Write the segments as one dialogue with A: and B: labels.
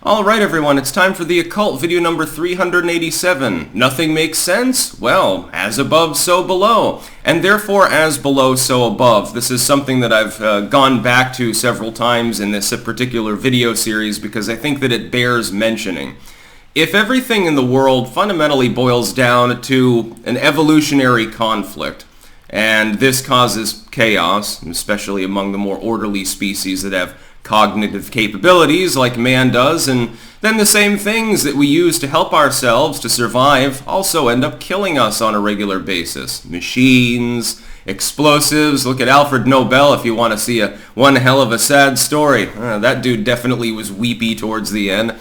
A: Alright everyone, it's time for the Occult video number 387. Nothing makes sense? Well, as above, so below. And therefore, as below, so above. This is something that I've gone back to several times in this particular video series because I think that it bears mentioning. If everything in the world fundamentally boils down to an evolutionary conflict, and this causes chaos, especially among the more orderly species that have cognitive capabilities like man does, and then the same things that we use to help ourselves to survive also end up killing us on a regular basis. Machines, explosives. Look at Alfred Nobel if you want to see one hell of a sad story. That dude definitely was weepy towards the end.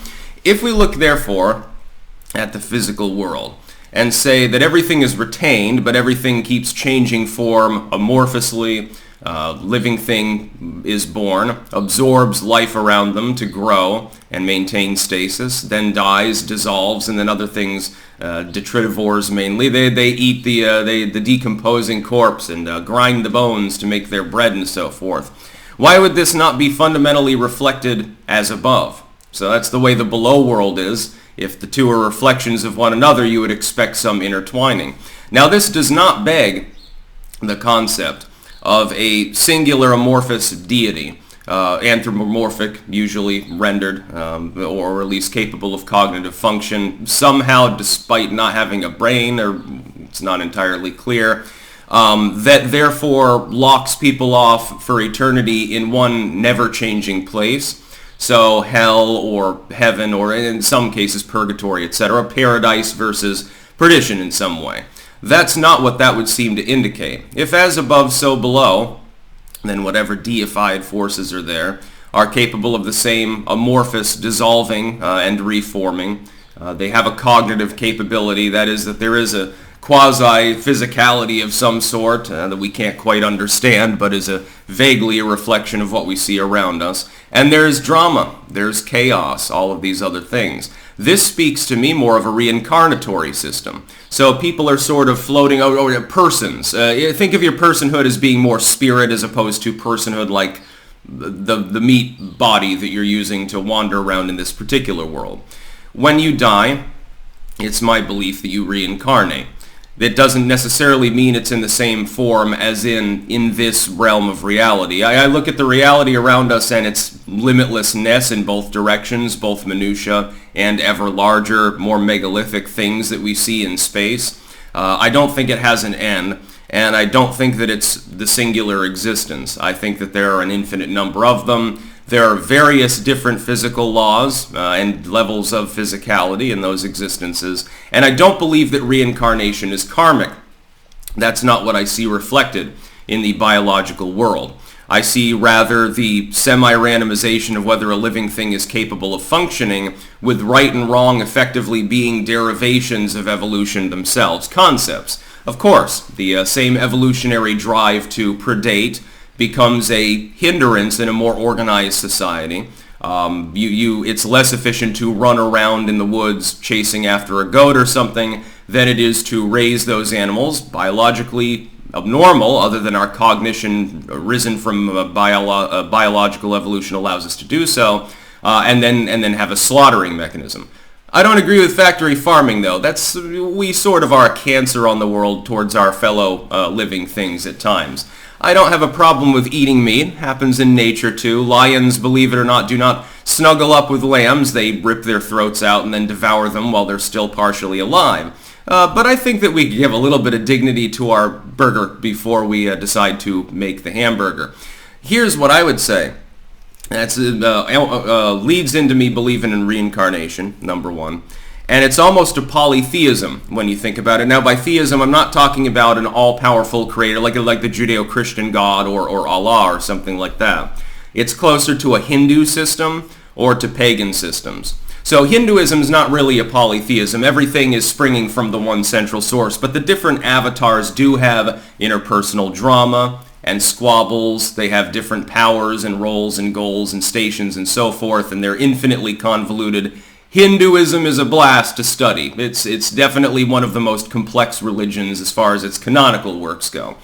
A: If we look therefore at the physical world and say that everything is retained but everything keeps changing form amorphously, living thing is born, absorbs life around them to grow and maintain stasis, then dies, dissolves, and then other things, detritivores mainly, they eat the decomposing corpse and grind the bones to make their bread and so forth. Why would this not be fundamentally reflected as above? So that's the way the below world is. If the two are reflections of one another, you would expect some intertwining. Now this does not beg the concept of a singular amorphous deity, anthropomorphic usually rendered, or at least capable of cognitive function, somehow despite not having a brain, or it's not entirely clear, that therefore locks people off for eternity in one never-changing place. So hell or heaven, or in some cases purgatory, etc., paradise versus perdition in some way. That's not what that would seem to indicate. If as above, so below, then whatever deified forces are there are capable of the same amorphous dissolving and reforming. They have a cognitive capability, that is, that there is a quasi-physicality of some sort that we can't quite understand, but is vaguely a reflection of what we see around us. And there's drama, there's chaos, all of these other things. This speaks to me more of a reincarnatory system. So people are sort of floating over persons. Think of your personhood as being more spirit as opposed to personhood like the meat body that you're using to wander around in this particular world. When you die, it's my belief that you reincarnate. That doesn't necessarily mean it's in the same form as in this realm of reality. I look at the reality around us and its limitlessness in both directions, both minutiae and ever larger, more megalithic things that we see in space. I don't think it has an end, and I don't think that it's the singular existence. I think that there are an infinite number of them. There are various different physical laws and levels of physicality in those existences, and I don't believe that reincarnation is karmic. That's not what I see reflected in the biological world. I see rather the semi-randomization of whether a living thing is capable of functioning, with right and wrong effectively being derivations of evolution themselves, concepts. Of course, the same evolutionary drive to predate becomes a hindrance in a more organized society. It's less efficient to run around in the woods chasing after a goat or something than it is to raise those animals, biologically abnormal, other than our cognition risen from biological evolution allows us to do so, and then have a slaughtering mechanism. I don't agree with factory farming, though. We sort of are a cancer on the world towards our fellow living things at times. I don't have a problem with eating meat. Happens in nature too. Lions, believe it or not, do not snuggle up with lambs. They rip their throats out and then devour them while they're still partially alive. But I think that we give a little bit of dignity to our burger before we decide to make the hamburger. Here's what I would say. That leads into me believing in reincarnation, number one. And it's almost a polytheism when you think about it. Now, by theism, I'm not talking about an all-powerful creator like the Judeo-Christian God or Allah or something like that. It's closer to a Hindu system or to pagan systems. So Hinduism is not really a polytheism. Everything is springing from the one central source, but the different avatars do have interpersonal drama and squabbles. They have different powers and roles and goals and stations and so forth, and they're infinitely convoluted. Hinduism is a blast to study. It's definitely one of the most complex religions as far as its canonical works go.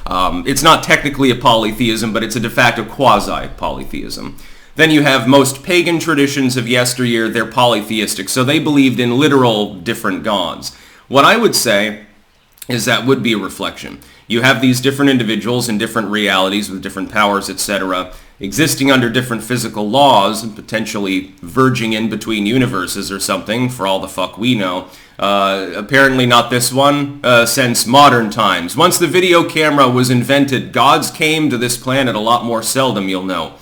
A: It's not technically a polytheism, but it's a de facto quasi-polytheism. Then you have most pagan traditions of yesteryear, they're polytheistic, so they believed in literal different gods. What I would say is that would be a reflection. You have these different individuals in different realities with different powers, etc., existing under different physical laws and potentially verging in between universes or something, for all the fuck we know. Apparently not this one, since modern times. Once the video camera was invented, gods came to this planet a lot more seldom, you'll know.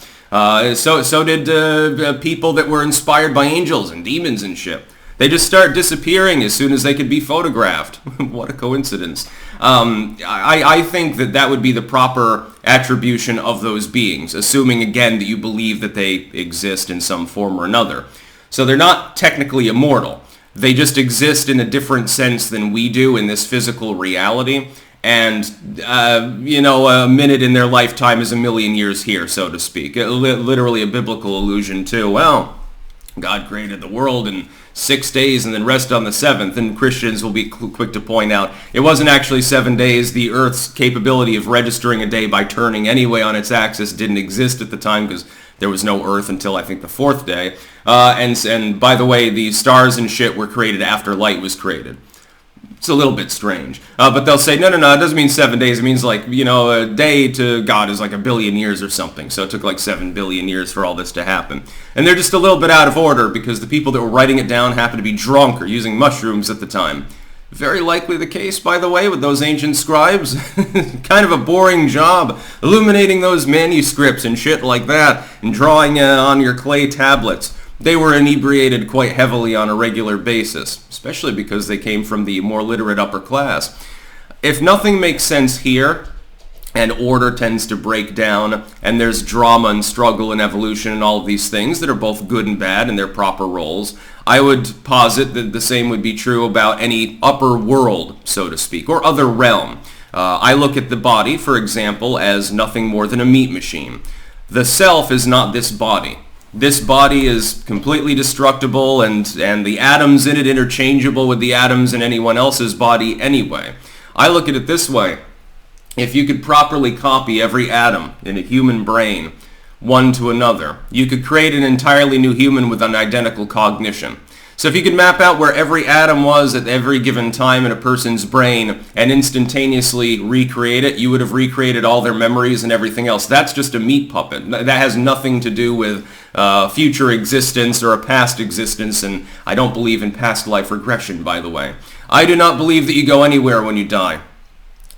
A: So did people that were inspired by angels and demons and shit. They just start disappearing as soon as they could be photographed. What a coincidence. I think that would be the proper attribution of those beings, assuming again that you believe that they exist in some form or another. So they're not technically immortal. They just exist in a different sense than we do in this physical reality. And, a minute in their lifetime is a million years here, so to speak. Literally a biblical allusion to, well, God created the world in 6 days and then rest on the seventh, and Christians will be quick to point out it wasn't actually 7 days. The Earth's capability of registering a day by turning anyway on its axis didn't exist at the time because there was no Earth until, I think, the 4th day. And by the way, the stars and shit were created after light was created. It's a little bit strange. But they'll say, no, it doesn't mean 7 days. It means like, a day to God is like a billion years or something. So it took like 7 billion years for all this to happen. And they're just a little bit out of order because the people that were writing it down happened to be drunk or using mushrooms at the time. Very likely the case, by the way, with those ancient scribes. Kind of a boring job, illuminating those manuscripts and shit like that and drawing on your clay tablets. They were inebriated quite heavily on a regular basis, especially because they came from the more literate upper class. If nothing makes sense here, and order tends to break down, and there's drama and struggle and evolution and all of these things that are both good and bad in their proper roles, I would posit that the same would be true about any upper world, so to speak, or other realm. I look at the body, for example, as nothing more than a meat machine. The self is not this body. This body is completely destructible and the atoms in it interchangeable with the atoms in anyone else's body anyway. I look at it this way. If you could properly copy every atom in a human brain, one to another, you could create an entirely new human with an identical cognition. So if you could map out where every atom was at every given time in a person's brain and instantaneously recreate it, you would have recreated all their memories and everything else. That's just a meat puppet. That has nothing to do with future existence or a past existence, and I don't believe in past life regression, by the way. I do not believe that you go anywhere when you die.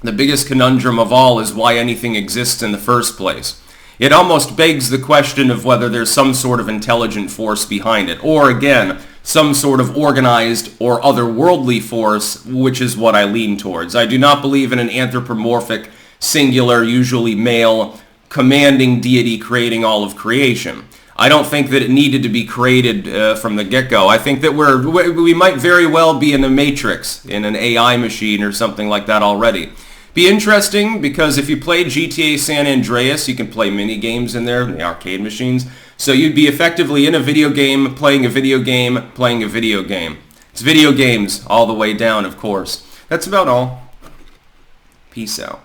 A: The biggest conundrum of all is why anything exists in the first place. It almost begs the question of whether there's some sort of intelligent force behind it, or again, some sort of organized or otherworldly force, which is what I lean towards. I do not believe in an anthropomorphic, singular, usually male, commanding deity creating all of creation. I don't think that it needed to be created from the get-go. I think that we might very well be in a matrix, in an AI machine or something like that already. Be interesting because if you play GTA San Andreas, you can play mini games in there, the arcade machines. So you'd be effectively in a video game, playing a video game, playing a video game. It's video games all the way down, of course. That's about all. Peace out.